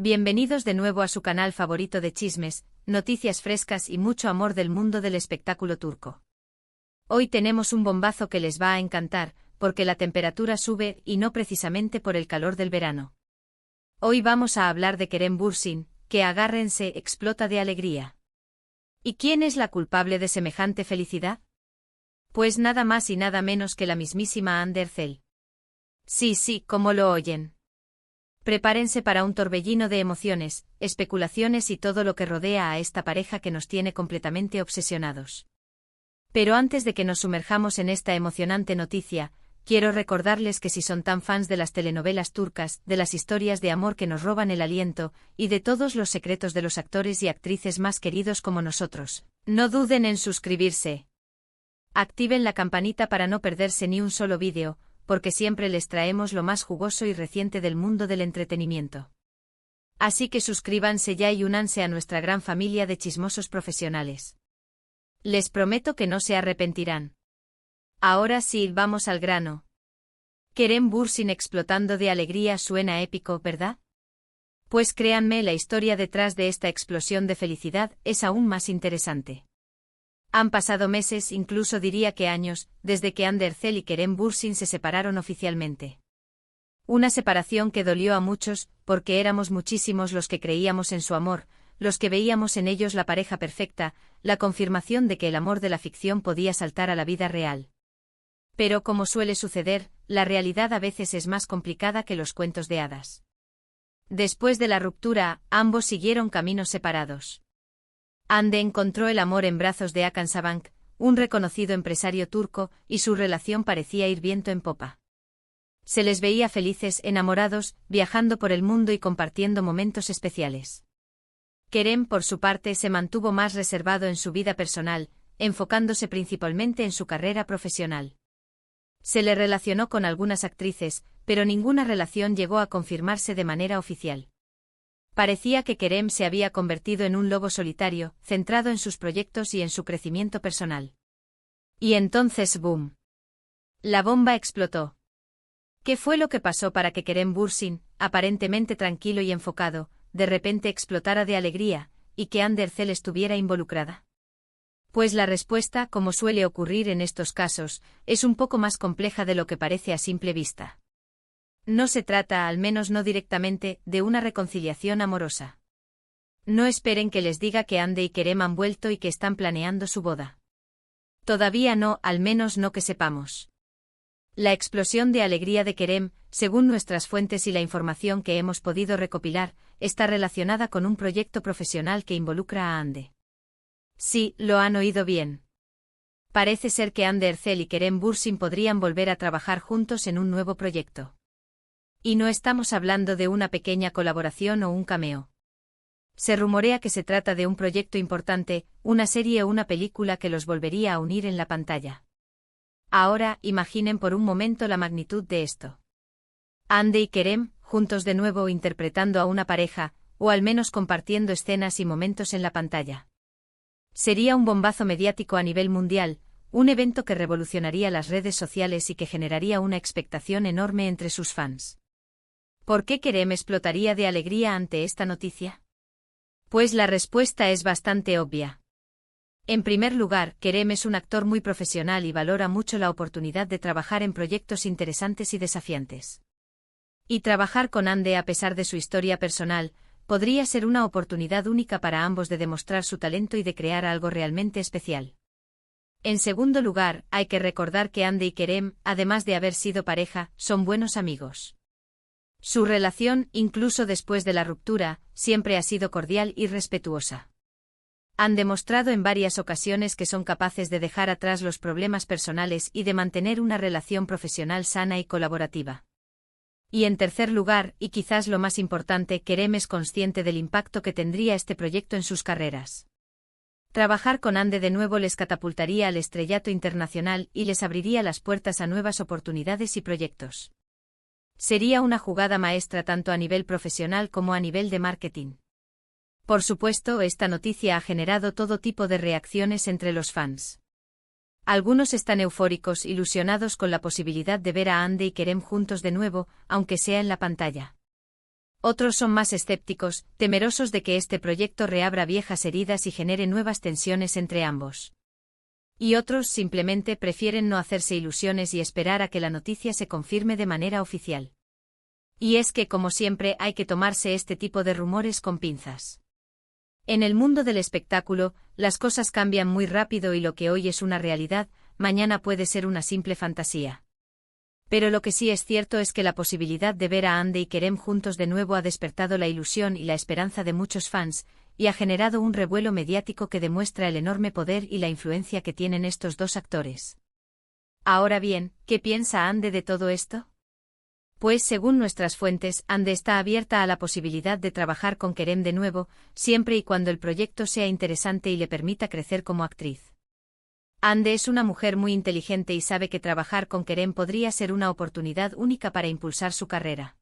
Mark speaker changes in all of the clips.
Speaker 1: Bienvenidos de nuevo a su canal favorito de chismes, noticias frescas y mucho amor del mundo del espectáculo turco. Hoy tenemos un bombazo que les va a encantar, porque la temperatura sube y no precisamente por el calor del verano. Hoy vamos a hablar de Kerem Bürsin, que agárrense, explota de alegría. ¿Y quién es la culpable de semejante felicidad? Pues nada más y nada menos que la mismísima Hande Erçel. Sí, como lo oyen. Prepárense para un torbellino de emociones, especulaciones y todo lo que rodea a esta pareja que nos tiene completamente obsesionados. Pero antes de que nos sumerjamos en esta emocionante noticia, quiero recordarles que si son tan fans de las telenovelas turcas, de las historias de amor que nos roban el aliento, y de todos los secretos de los actores y actrices más queridos como nosotros, no duden en suscribirse. Activen la campanita para no perderse ni un solo vídeo, porque siempre les traemos lo más jugoso y reciente del mundo del entretenimiento. Así que suscríbanse ya y únanse a nuestra gran familia de chismosos profesionales. Les prometo que no se arrepentirán. Ahora sí, vamos al grano. Kerem Bürsin explotando de alegría suena épico, ¿verdad? Pues créanme, la historia detrás de esta explosión de felicidad es aún más interesante. Han pasado meses, incluso diría que años, desde que Hande Erçel y Kerem Bürsin se separaron oficialmente. Una separación que dolió a muchos, porque éramos muchísimos los que creíamos en su amor, los que veíamos en ellos la pareja perfecta, la confirmación de que el amor de la ficción podía saltar a la vida real. Pero como suele suceder, la realidad a veces es más complicada que los cuentos de hadas. Después de la ruptura, ambos siguieron caminos separados. Hande encontró el amor en brazos de Hakan Sabancı, un reconocido empresario turco, y su relación parecía ir viento en popa. Se les veía felices, enamorados, viajando por el mundo y compartiendo momentos especiales. Kerem, por su parte, se mantuvo más reservado en su vida personal, enfocándose principalmente en su carrera profesional. Se le relacionó con algunas actrices, pero ninguna relación llegó a confirmarse de manera oficial. Parecía que Kerem se había convertido en un lobo solitario, centrado en sus proyectos y en su crecimiento personal. Y entonces ¡boom! La bomba explotó. ¿Qué fue lo que pasó para que Kerem Bürsin, aparentemente tranquilo y enfocado, de repente explotara de alegría, y que Hande Erçel estuviera involucrada? Pues la respuesta, como suele ocurrir en estos casos, es un poco más compleja de lo que parece a simple vista. No se trata, al menos no directamente, de una reconciliación amorosa. No esperen que les diga que Hande y Kerem han vuelto y que están planeando su boda. Todavía no, al menos no que sepamos. La explosión de alegría de Kerem, según nuestras fuentes y la información que hemos podido recopilar, está relacionada con un proyecto profesional que involucra a Hande. Sí, lo han oído bien. Parece ser que Hande Erçel y Kerem Bürsin podrían volver a trabajar juntos en un nuevo proyecto. Y no estamos hablando de una pequeña colaboración o un cameo. Se rumorea que se trata de un proyecto importante, una serie o una película que los volvería a unir en la pantalla. Ahora, imaginen por un momento la magnitud de esto. Hande y Kerem, juntos de nuevo interpretando a una pareja, o al menos compartiendo escenas y momentos en la pantalla. Sería un bombazo mediático a nivel mundial, un evento que revolucionaría las redes sociales y que generaría una expectación enorme entre sus fans. ¿Por qué Kerem explotaría de alegría ante esta noticia? Pues la respuesta es bastante obvia. En primer lugar, Kerem es un actor muy profesional y valora mucho la oportunidad de trabajar en proyectos interesantes y desafiantes. Y trabajar con Hande, a pesar de su historia personal, podría ser una oportunidad única para ambos de demostrar su talento y de crear algo realmente especial. En segundo lugar, hay que recordar que Hande y Kerem, además de haber sido pareja, son buenos amigos. Su relación, incluso después de la ruptura, siempre ha sido cordial y respetuosa. Han demostrado en varias ocasiones que son capaces de dejar atrás los problemas personales y de mantener una relación profesional sana y colaborativa. Y en tercer lugar, y quizás lo más importante, Kerem es consciente del impacto que tendría este proyecto en sus carreras. Trabajar con Hande de nuevo les catapultaría al estrellato internacional y les abriría las puertas a nuevas oportunidades y proyectos. Sería una jugada maestra tanto a nivel profesional como a nivel de marketing. Por supuesto, esta noticia ha generado todo tipo de reacciones entre los fans. Algunos están eufóricos, ilusionados con la posibilidad de ver a Hande y Kerem juntos de nuevo, aunque sea en la pantalla. Otros son más escépticos, temerosos de que este proyecto reabra viejas heridas y genere nuevas tensiones entre ambos. Y otros simplemente prefieren no hacerse ilusiones y esperar a que la noticia se confirme de manera oficial. Y es que, como siempre, hay que tomarse este tipo de rumores con pinzas. En el mundo del espectáculo, las cosas cambian muy rápido y lo que hoy es una realidad, mañana puede ser una simple fantasía. Pero lo que sí es cierto es que la posibilidad de ver a Hande y Kerem juntos de nuevo ha despertado la ilusión y la esperanza de muchos fans, y ha generado un revuelo mediático que demuestra el enorme poder y la influencia que tienen estos dos actores. Ahora bien, ¿qué piensa Hande de todo esto? Pues según nuestras fuentes, Hande está abierta a la posibilidad de trabajar con Kerem de nuevo, siempre y cuando el proyecto sea interesante y le permita crecer como actriz. Hande es una mujer muy inteligente y sabe que trabajar con Kerem podría ser una oportunidad única para impulsar su carrera.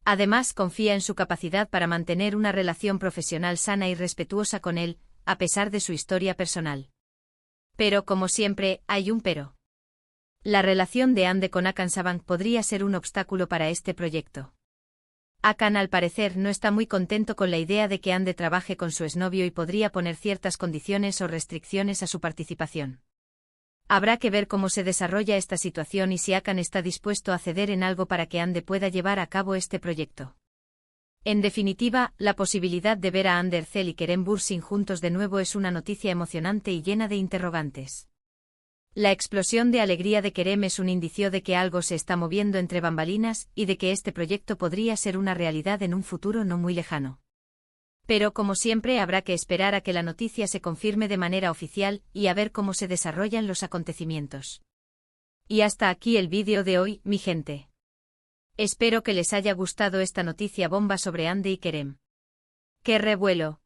Speaker 1: Además, confía en su capacidad para mantener una relación profesional sana y respetuosa con él, a pesar de su historia personal. Pero, como siempre, hay un pero. La relación de Hande con Hakan Sabank podría ser un obstáculo para este proyecto. Hakan, al parecer, no está muy contento con la idea de que Hande trabaje con su exnovio y podría poner ciertas condiciones o restricciones a su participación. Habrá que ver cómo se desarrolla esta situación y si Hakan está dispuesto a ceder en algo para que Hande pueda llevar a cabo este proyecto. En definitiva, la posibilidad de ver a Hande Erçel y Kerem Bürsin juntos de nuevo es una noticia emocionante y llena de interrogantes. La explosión de alegría de Kerem es un indicio de que algo se está moviendo entre bambalinas y de que este proyecto podría ser una realidad en un futuro no muy lejano. Pero, como siempre, habrá que esperar a que la noticia se confirme de manera oficial y a ver cómo se desarrollan los acontecimientos. Y hasta aquí el vídeo de hoy, mi gente. Espero que les haya gustado esta noticia bomba sobre Hande y Kerem. ¡Qué revuelo!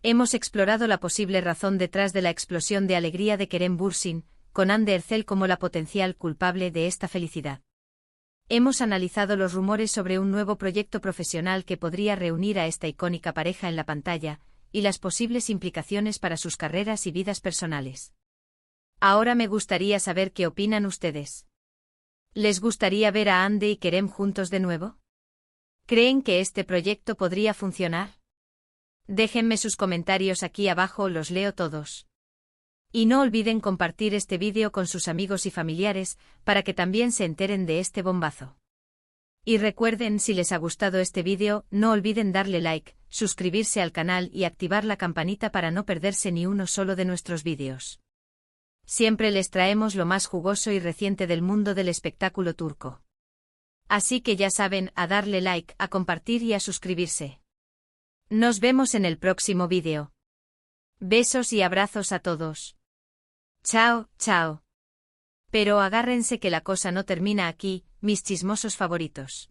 Speaker 1: Hemos explorado la posible razón detrás de la explosión de alegría de Kerem Bürsin, con Hande Erçel como la potencial culpable de esta felicidad. Hemos analizado los rumores sobre un nuevo proyecto profesional que podría reunir a esta icónica pareja en la pantalla, y las posibles implicaciones para sus carreras y vidas personales. Ahora me gustaría saber qué opinan ustedes. ¿Les gustaría ver a Hande y Kerem juntos de nuevo? ¿Creen que este proyecto podría funcionar? Déjenme sus comentarios aquí abajo, los leo todos. Y no olviden compartir este vídeo con sus amigos y familiares, para que también se enteren de este bombazo. Y recuerden, si les ha gustado este vídeo, no olviden darle like, suscribirse al canal y activar la campanita para no perderse ni uno solo de nuestros vídeos. Siempre les traemos lo más jugoso y reciente del mundo del espectáculo turco. Así que ya saben, a darle like, a compartir y a suscribirse. Nos vemos en el próximo vídeo. Besos y abrazos a todos. Chao, chao. Pero agárrense que la cosa no termina aquí, mis chismosos favoritos.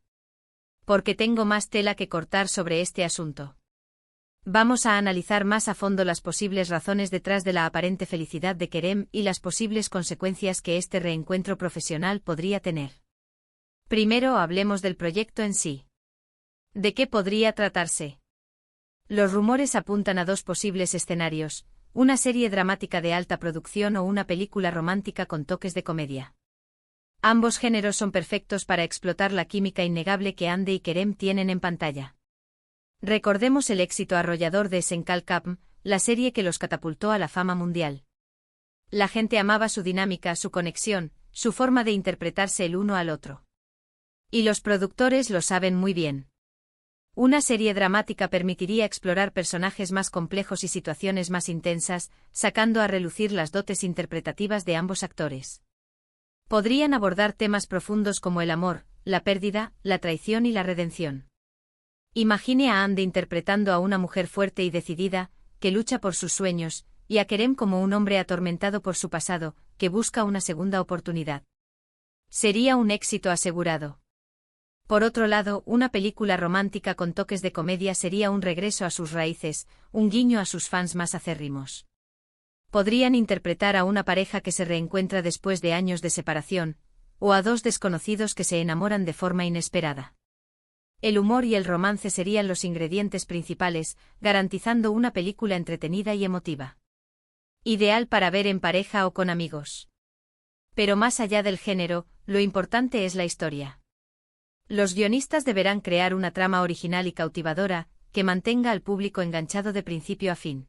Speaker 1: Porque tengo más tela que cortar sobre este asunto. Vamos a analizar más a fondo las posibles razones detrás de la aparente felicidad de Kerem y las posibles consecuencias que este reencuentro profesional podría tener. Primero hablemos del proyecto en sí. ¿De qué podría tratarse? Los rumores apuntan a dos posibles escenarios: una serie dramática de alta producción o una película romántica con toques de comedia. Ambos géneros son perfectos para explotar la química innegable que Hande y Kerem tienen en pantalla. Recordemos el éxito arrollador de Senkal Kapm, la serie que los catapultó a la fama mundial. La gente amaba su dinámica, su conexión, su forma de interpretarse el uno al otro. Y los productores lo saben muy bien. Una serie dramática permitiría explorar personajes más complejos y situaciones más intensas, sacando a relucir las dotes interpretativas de ambos actores. Podrían abordar temas profundos como el amor, la pérdida, la traición y la redención. Imagine a Hande interpretando a una mujer fuerte y decidida, que lucha por sus sueños, y a Kerem como un hombre atormentado por su pasado, que busca una segunda oportunidad. Sería un éxito asegurado. Por otro lado, una película romántica con toques de comedia sería un regreso a sus raíces, un guiño a sus fans más acérrimos. Podrían interpretar a una pareja que se reencuentra después de años de separación, o a dos desconocidos que se enamoran de forma inesperada. El humor y el romance serían los ingredientes principales, garantizando una película entretenida y emotiva. Ideal para ver en pareja o con amigos. Pero más allá del género, lo importante es la historia. Los guionistas deberán crear una trama original y cautivadora, que mantenga al público enganchado de principio a fin.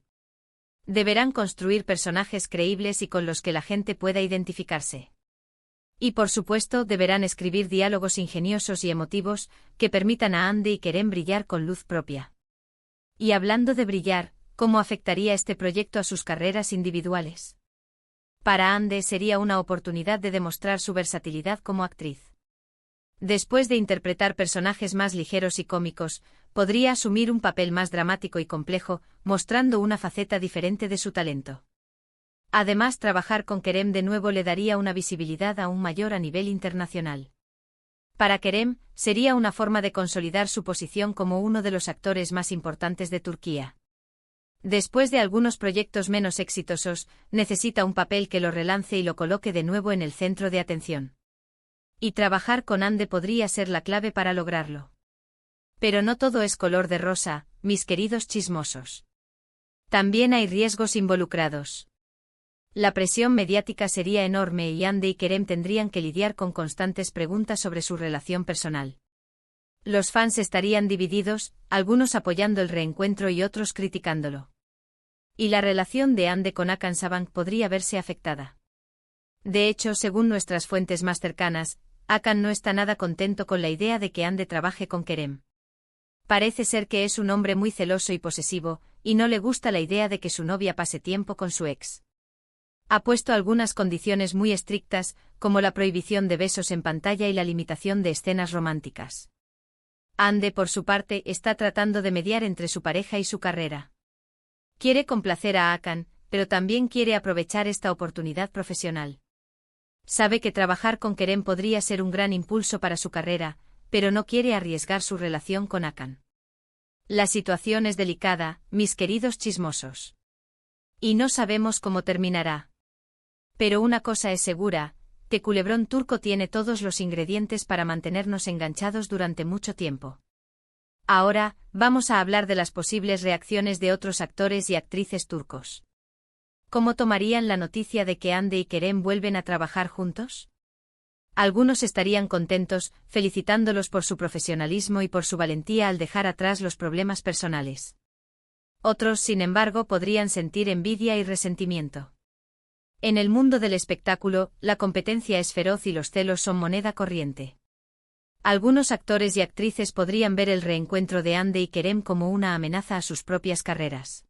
Speaker 1: Deberán construir personajes creíbles y con los que la gente pueda identificarse. Y por supuesto deberán escribir diálogos ingeniosos y emotivos, que permitan a Ande y Kerem brillar con luz propia. Y hablando de brillar, ¿cómo afectaría este proyecto a sus carreras individuales? Para Ande sería una oportunidad de demostrar su versatilidad como actriz. Después de interpretar personajes más ligeros y cómicos, podría asumir un papel más dramático y complejo, mostrando una faceta diferente de su talento. Además, trabajar con Kerem de nuevo le daría una visibilidad aún mayor a nivel internacional. Para Kerem, sería una forma de consolidar su posición como uno de los actores más importantes de Turquía. Después de algunos proyectos menos exitosos, necesita un papel que lo relance y lo coloque de nuevo en el centro de atención. Y trabajar con Ande podría ser la clave para lograrlo. Pero no todo es color de rosa, mis queridos chismosos. También hay riesgos involucrados. La presión mediática sería enorme y Ande y Kerem tendrían que lidiar con constantes preguntas sobre su relación personal. Los fans estarían divididos, algunos apoyando el reencuentro y otros criticándolo. Y la relación de Ande con Hakan Sabank podría verse afectada. De hecho, según nuestras fuentes más cercanas, Hakan no está nada contento con la idea de que Ande trabaje con Kerem. Parece ser que es un hombre muy celoso y posesivo, y no le gusta la idea de que su novia pase tiempo con su ex. Ha puesto algunas condiciones muy estrictas, como la prohibición de besos en pantalla y la limitación de escenas románticas. Ande, por su parte, está tratando de mediar entre su pareja y su carrera. Quiere complacer a Hakan, pero también quiere aprovechar esta oportunidad profesional. Sabe que trabajar con Kerem podría ser un gran impulso para su carrera, pero no quiere arriesgar su relación con Hakan. La situación es delicada, mis queridos chismosos. Y no sabemos cómo terminará. Pero una cosa es segura, que Culebrón Turco tiene todos los ingredientes para mantenernos enganchados durante mucho tiempo. Ahora, vamos a hablar de las posibles reacciones de otros actores y actrices turcos. ¿Cómo tomarían la noticia de que Ande y Kerem vuelven a trabajar juntos? Algunos estarían contentos, felicitándolos por su profesionalismo y por su valentía al dejar atrás los problemas personales. Otros, sin embargo, podrían sentir envidia y resentimiento. En el mundo del espectáculo, la competencia es feroz y los celos son moneda corriente. Algunos actores y actrices podrían ver el reencuentro de Ande y Kerem como una amenaza a sus propias carreras.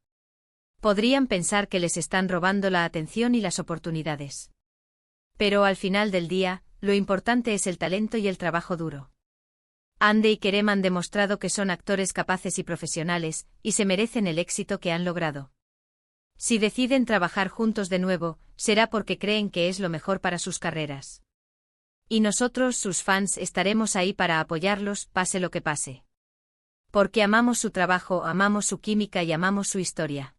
Speaker 1: Podrían pensar que les están robando la atención y las oportunidades. Pero al final del día, lo importante es el talento y el trabajo duro. Ande y Kerem han demostrado que son actores capaces y profesionales, y se merecen el éxito que han logrado. Si deciden trabajar juntos de nuevo, será porque creen que es lo mejor para sus carreras. Y nosotros, sus fans, estaremos ahí para apoyarlos, pase lo que pase. Porque amamos su trabajo, amamos su química y amamos su historia.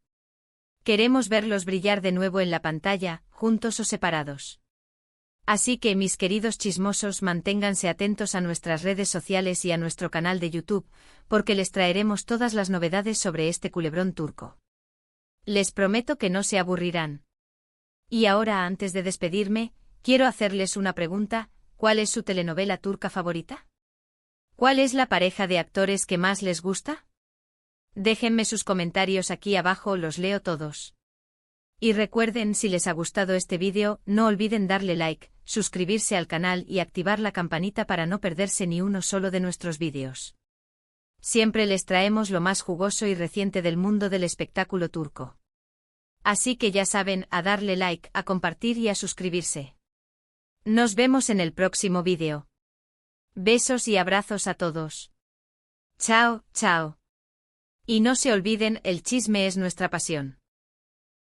Speaker 1: Queremos verlos brillar de nuevo en la pantalla, juntos o separados. Así que, mis queridos chismosos, manténganse atentos a nuestras redes sociales y a nuestro canal de YouTube, porque les traeremos todas las novedades sobre este culebrón turco. Les prometo que no se aburrirán. Y ahora, antes de despedirme, quiero hacerles una pregunta: ¿cuál es su telenovela turca favorita? ¿Cuál es la pareja de actores que más les gusta? Déjenme sus comentarios aquí abajo, los leo todos. Y recuerden, si les ha gustado este vídeo, no olviden darle like, suscribirse al canal y activar la campanita para no perderse ni uno solo de nuestros vídeos. Siempre les traemos lo más jugoso y reciente del mundo del espectáculo turco. Así que ya saben, a darle like, a compartir y a suscribirse. Nos vemos en el próximo vídeo. Besos y abrazos a todos. Chao, chao. Y no se olviden, el chisme es nuestra pasión.